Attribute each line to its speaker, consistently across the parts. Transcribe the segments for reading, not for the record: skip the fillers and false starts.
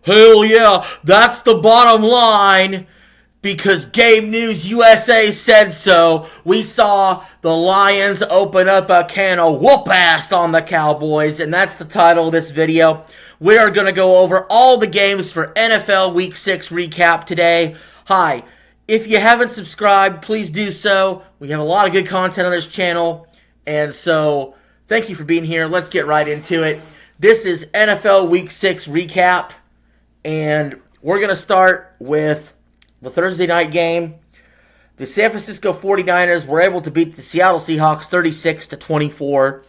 Speaker 1: Hell yeah, that's the bottom line. Because Game News USA said so. We saw the Lions open up a can of whoop ass on the Cowboys, and that's the title of this video. We are going to go over all the games for NFL Week 6 recap today. Hi, if you haven't subscribed, please do so. We have a lot of good content on this channel, and so thank you for being here. Let's get right into it. This is NFL Week 6 recap, and we're going to start with the Thursday night game. The San Francisco 49ers were able to beat the Seattle Seahawks 36-24.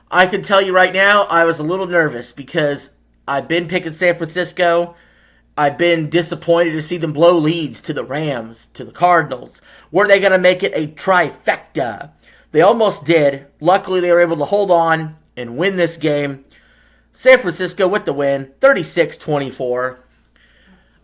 Speaker 1: I can tell you right now, I was a little nervous because I've been picking San Francisco. I've been disappointed to see them blow leads to the Rams, to the Cardinals. Were they going to make it a trifecta? They almost did. Luckily, they were able to hold on and win this game. San Francisco with the win, 36-24.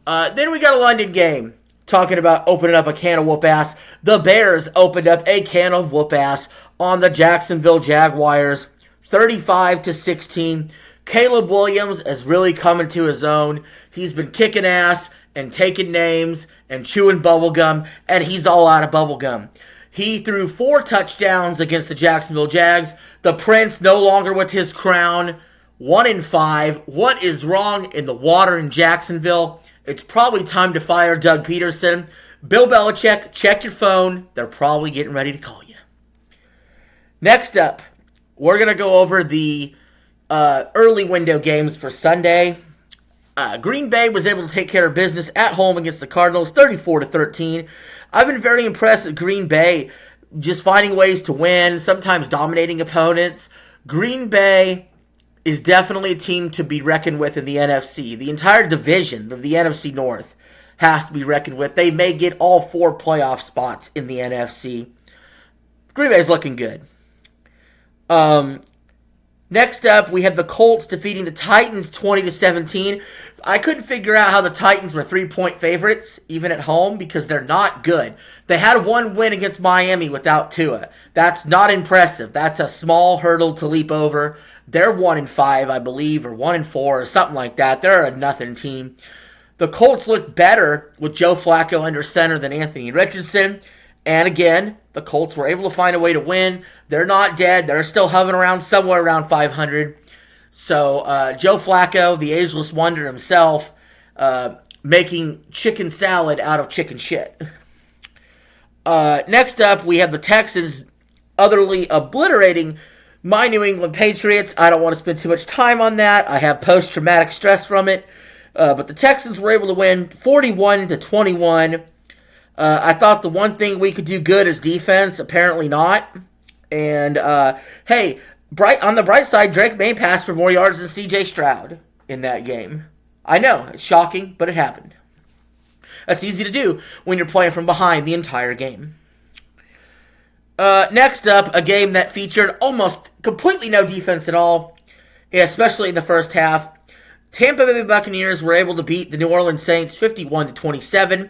Speaker 1: Then we got a London game. Talking about opening up a can of whoop ass. The Bears opened up a can of whoop ass on the Jacksonville Jaguars, 35-16. Caleb Williams is really coming to his own. He's been kicking ass and taking names and chewing bubblegum, and he's all out of bubblegum. He threw 4 touchdowns against the Jacksonville Jags. The Prince no longer with his crown, 1-5. What is wrong in the water in Jacksonville? It's probably time to fire Doug Peterson. Bill Belichick, check your phone. They're probably getting ready to call you. Next up, we're going to go over the early window games for Sunday. Green Bay was able to take care of business at home against the Cardinals, 34-13. I've been very impressed with Green Bay just finding ways to win, sometimes dominating opponents. Green Bay is definitely a team to be reckoned with in the NFC. The entire division of the NFC North has to be reckoned with. They may get all 4 playoff spots in the NFC. Green Bay's looking good. Next up, we have the Colts defeating the Titans 20-17. I couldn't figure out how the Titans were 3-point favorites, even at home, because they're not good. They had 1 win against Miami without Tua. That's not impressive. That's a small hurdle to leap over. They're 1-5, I believe, or 1-4, or something like that. They're a nothing team. The Colts look better with Joe Flacco under center than Anthony Richardson. And again, the Colts were able to find a way to win. They're not dead. They're still hovering around somewhere around 500. So Joe Flacco, the ageless wonder himself, making chicken salad out of chicken shit. Next up, we have the Texans utterly obliterating my New England Patriots. I don't want to spend too much time on that. I have post-traumatic stress from it. But the Texans were able to win 41-21. I thought the one thing we could do good is defense. Apparently not. And, hey, on the bright side, Drake May passed for more yards than C.J. Stroud in that game. I know, it's shocking, but it happened. That's easy to do when you're playing from behind the entire game. Next up, a game that featured almost completely no defense at all, especially in the first half. Tampa Bay Buccaneers were able to beat the New Orleans Saints 51-27.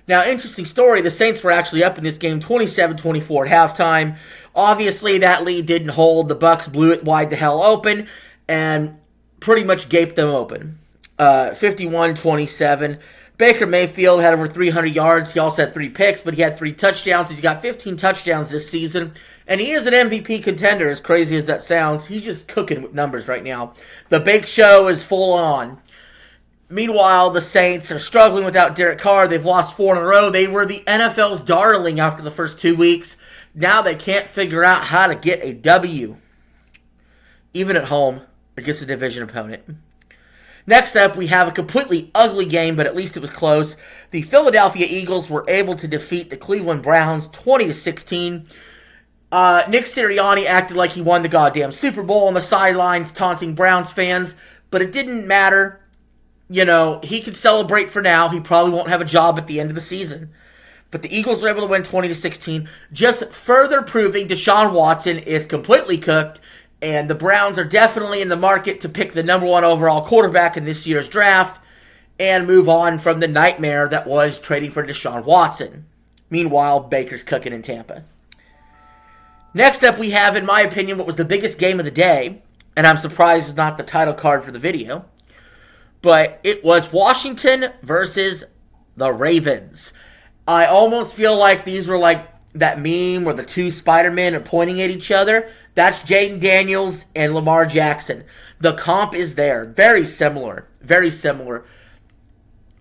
Speaker 1: Now, interesting story, the Saints were actually up in this game 27-24 at halftime. Obviously, that lead didn't hold. The Bucs blew it wide the hell open and pretty much gaped them open. 51-27. Baker Mayfield had over 300 yards. He also had 3 picks, but he had 3 touchdowns. He's got 15 touchdowns this season, and he is an MVP contender, as crazy as that sounds. He's just cooking with numbers right now. The big show is full on. Meanwhile, the Saints are struggling without Derek Carr. They've lost 4 in a row. They were the NFL's darling after the first 2 weeks. Now they can't figure out how to get a W, even at home, against a division opponent. Next up, we have a completely ugly game, but at least it was close. The Philadelphia Eagles were able to defeat the Cleveland Browns 20-16. Nick Sirianni acted like he won the goddamn Super Bowl on the sidelines, taunting Browns fans, but it didn't matter. You know, he could celebrate for now. He probably won't have a job at the end of the season. But the Eagles were able to win 20-16, just further proving Deshaun Watson is completely cooked. And the Browns are definitely in the market to pick the number 1 overall quarterback in this year's draft and move on from the nightmare that was trading for Deshaun Watson. Meanwhile, Baker's cooking in Tampa. Next up, we have, in my opinion, what was the biggest game of the day, and I'm surprised it's not the title card for the video. but it was Washington versus the Ravens. I almost feel like these were like that meme where the two Spider-Men are pointing at each other. That's Jaden Daniels and Lamar Jackson. The comp is there. Very similar. Very similar.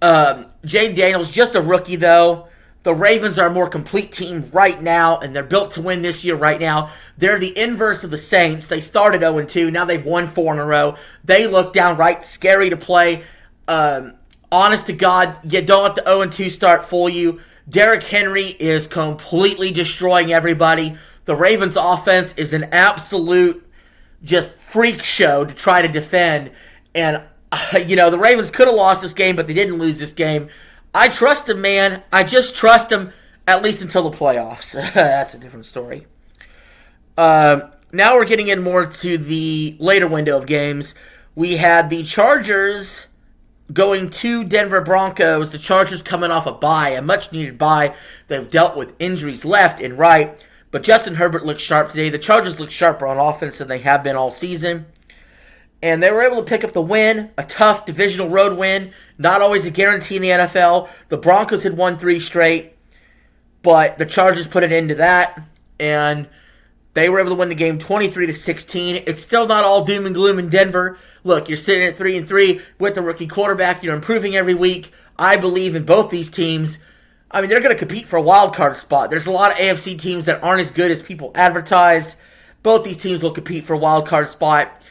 Speaker 1: Jaden Daniels, just a rookie though. The Ravens are a more complete team right now, and they're built to win this year right now. They're the inverse of the Saints. They started 0-2. Now they've won 4 in a row. They look downright scary to play. Honest to God, you don't let the 0-2 start fool you. Derrick Henry is completely destroying everybody. The Ravens' offense is an absolute just freak show to try to defend. And, the Ravens could have lost this game, but they didn't lose this game. I trust him, man. I just trust him at least until the playoffs. That's a different story. Now we're getting in more to the later window of games. We had the Chargers going to Denver Broncos. The Chargers coming off a bye, a much-needed bye. They've dealt with injuries left and right. But Justin Herbert looked sharp today. The Chargers look sharper on offense than they have been all season. And they were able to pick up the win, a tough divisional road win. Not always a guarantee in the NFL. The Broncos had won 3 straight, but the Chargers put an end to that, and they were able to win the game 23-16. It's still not all doom and gloom in Denver. Look, you're sitting at 3-3 with the rookie quarterback. You're improving every week. I believe in both these teams. I mean, they're going to compete for a wild card spot. There's a lot of AFC teams that aren't as good as people advertise. Both these teams will compete for a wild card spot.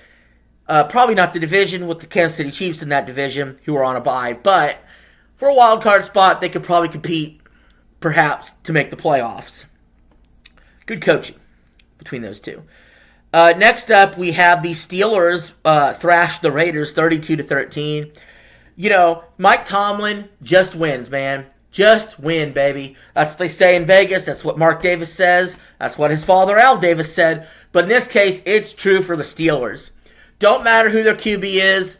Speaker 1: Probably not the division with the Kansas City Chiefs in that division, who are on a bye. But for a wild card spot, they could probably compete, perhaps, to make the playoffs. Good coaching between those two. Next up, we have the Steelers thrash the Raiders 32-13. Mike Tomlin just wins, man. Just win, baby. That's what they say in Vegas. That's what Mark Davis says. That's what his father, Al Davis, said. But in this case, it's true for the Steelers. Don't matter who their QB is.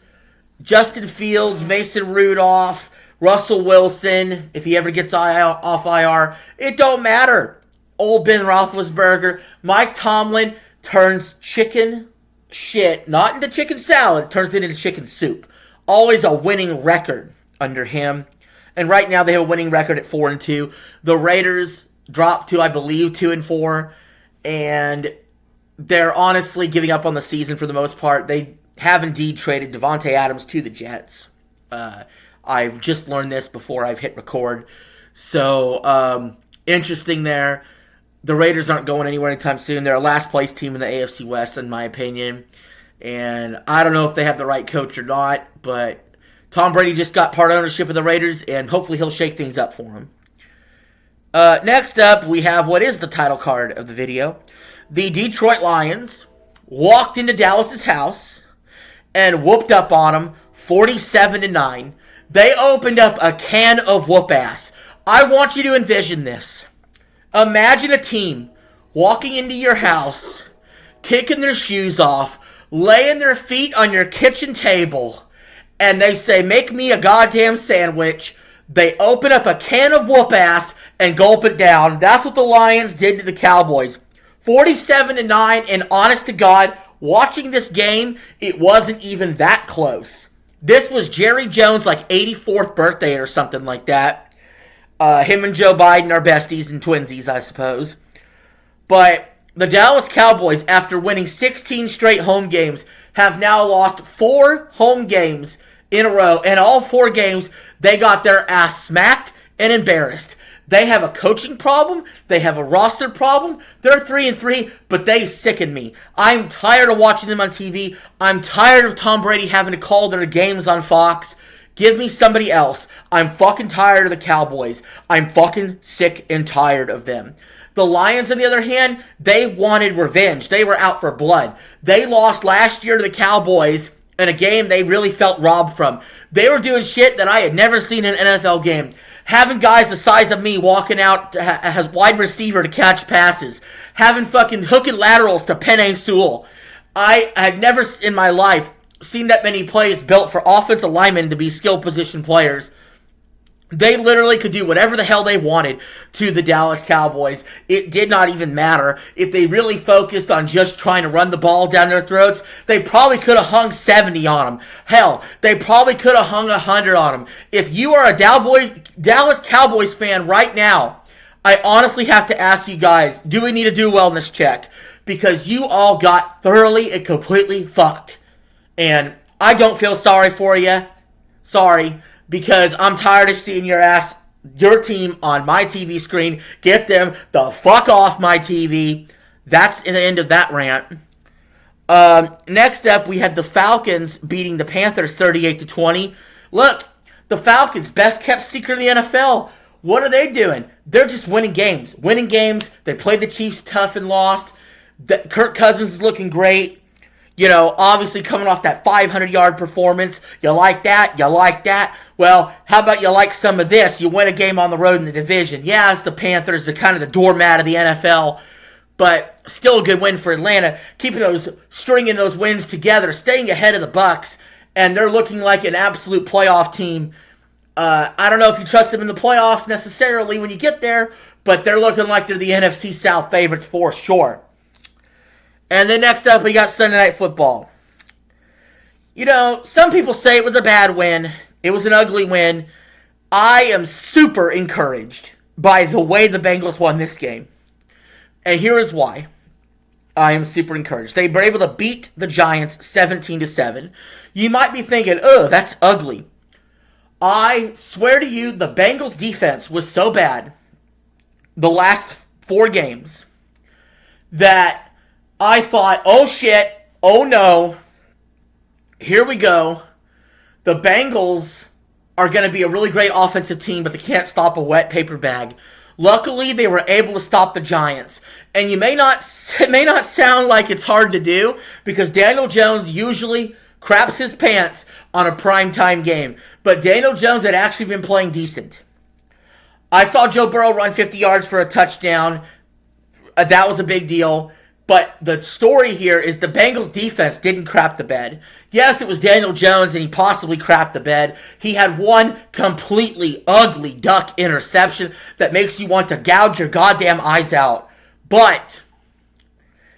Speaker 1: Justin Fields, Mason Rudolph, Russell Wilson, if he ever gets off IR. It don't matter. Old Ben Roethlisberger. Mike Tomlin turns chicken shit, not into chicken salad, turns it into chicken soup. Always a winning record under him. And right now they have a winning record at 4-2. The Raiders dropped to, I believe, 2-4. And they're honestly giving up on the season for the most part. They have indeed traded Devontae Adams to the Jets. I've just learned this before I've hit record. So, interesting there. The Raiders aren't going anywhere anytime soon. They're a last place team in the AFC West, in my opinion. And I don't know if they have the right coach or not, but Tom Brady just got part ownership of the Raiders, and hopefully he'll shake things up for him. Next up, we have what is the title card of the video. The Detroit Lions walked into Dallas's house and whooped up on them 47-9. They opened up a can of whoop ass. I want you to envision this. Imagine a team walking into your house, kicking their shoes off, laying their feet on your kitchen table, and they say, "Make me a goddamn sandwich." They open up a can of whoop ass and gulp it down. That's what the Lions did to the Cowboys. 47-9, and honest to God, watching this game, it wasn't even that close. This was Jerry Jones' 84th birthday or something like that. Him and Joe Biden are besties and twinsies, I suppose. But the Dallas Cowboys, after winning 16 straight home games, have now lost 4 home games in a row. And all 4 games, they got their ass smacked and embarrassed. They have a coaching problem. They have a roster problem. They're 3-3, but they sicken me. I'm tired of watching them on TV. I'm tired of Tom Brady having to call their games on Fox. Give me somebody else. I'm fucking tired of the Cowboys. I'm fucking sick and tired of them. The Lions, on the other hand, they wanted revenge. They were out for blood. They lost last year to the Cowboys in a game they really felt robbed from. They were doing shit that I had never seen in an NFL game. Having guys the size of me walking out as wide receiver to catch passes. Having fucking hooking laterals to Penei Sewell. I had never in my life seen that many plays built for offensive linemen to be skill position players. They literally could do whatever the hell they wanted to the Dallas Cowboys. It did not even matter. If they really focused on just trying to run the ball down their throats, they probably could have hung 70 on them. Hell, they probably could have hung 100 on them. If you are a Dallas Cowboys fan right now, I honestly have to ask you guys, do we need to do a wellness check? Because you all got thoroughly and completely fucked. And I don't feel sorry for you. Sorry. Because I'm tired of seeing your team on my TV screen. Get them the fuck off my TV. That's the end of that rant. Next up, we had the Falcons beating the Panthers 38-20. Look, the Falcons, best kept secret in the NFL. What are they doing? They're just winning games. Winning games. They played the Chiefs tough and lost. Kirk Cousins is looking great. You know, obviously coming off that 500-yard performance. You like that? You like that? Well, how about you like some of this? You win a game on the road in the division. Yeah, it's the Panthers. They're kind of the doormat of the NFL. But still a good win for Atlanta. Stringing those wins together, staying ahead of the Bucs. And they're looking like an absolute playoff team. I don't know if you trust them in the playoffs necessarily when you get there. But they're looking like they're the NFC South favorites for sure. And then next up, we got Sunday Night Football. You know, some people say it was a bad win. It was an ugly win. I am super encouraged by the way the Bengals won this game. And here is why I am super encouraged. They were able to beat the Giants 17-7. You might be thinking, oh, that's ugly. I swear to you, the Bengals defense was so bad the last 4 games that I thought, oh shit, oh no, here we go. The Bengals are going to be a really great offensive team, but they can't stop a wet paper bag. Luckily, they were able to stop the Giants. And it may not sound like it's hard to do, because Daniel Jones usually craps his pants on a primetime game. But Daniel Jones had actually been playing decent. I saw Joe Burrow run 50 yards for a touchdown. That was a big deal. But the story here is the Bengals defense didn't crap the bed. Yes, it was Daniel Jones and he possibly crapped the bed. He had one completely ugly duck interception that makes you want to gouge your goddamn eyes out. But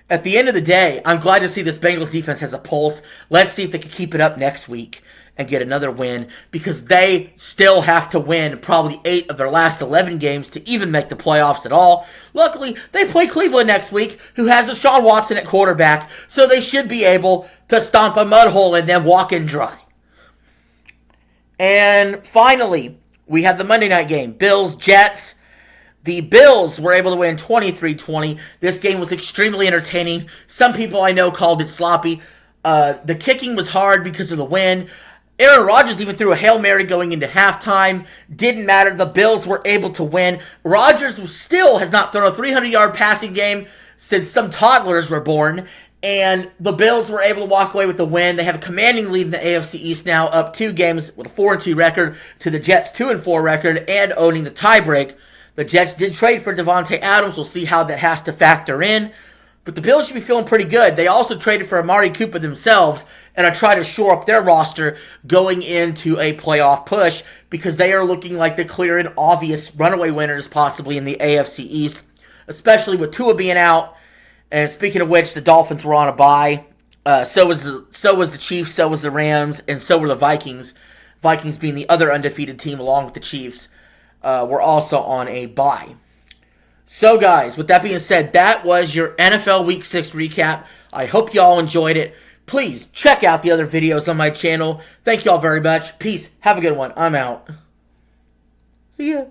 Speaker 1: at the end of the day, I'm glad to see this Bengals defense has a pulse. Let's see if they can keep it up next week and get another win, because they still have to win probably 8 of their last 11 games to even make the playoffs at all. Luckily, they play Cleveland next week, who has Deshaun Watson at quarterback, so they should be able to stomp a mud hole and then walk in dry. And finally, we have the Monday night game, Bills-Jets. The Bills were able to win 23-20. This game was extremely entertaining. Some people I know called it sloppy. The kicking was hard because of the wind. Aaron Rodgers even threw a Hail Mary going into halftime. Didn't matter. The Bills were able to win. Rodgers still has not thrown a 300-yard passing game since some toddlers were born. And the Bills were able to walk away with the win. They have a commanding lead in the AFC East now, up 2 games with a 4-2 record to the Jets' 2-4 record and owning the tiebreak. The Jets did trade for Devontae Adams. We'll see how that has to factor in. But the Bills should be feeling pretty good. They also traded for Amari Cooper themselves and are trying to shore up their roster going into a playoff push, because they are looking like the clear and obvious runaway winners possibly in the AFC East, especially with Tua being out. And speaking of which, the Dolphins were on a bye. So was the Chiefs, so was the Rams, and so were the Vikings. Vikings being the other undefeated team along with the Chiefs, were also on a bye. So guys, with that being said, that was your NFL Week 6 recap. I hope you all enjoyed it. Please check out the other videos on my channel. Thank you all very much. Peace. Have a good one. I'm out. See ya.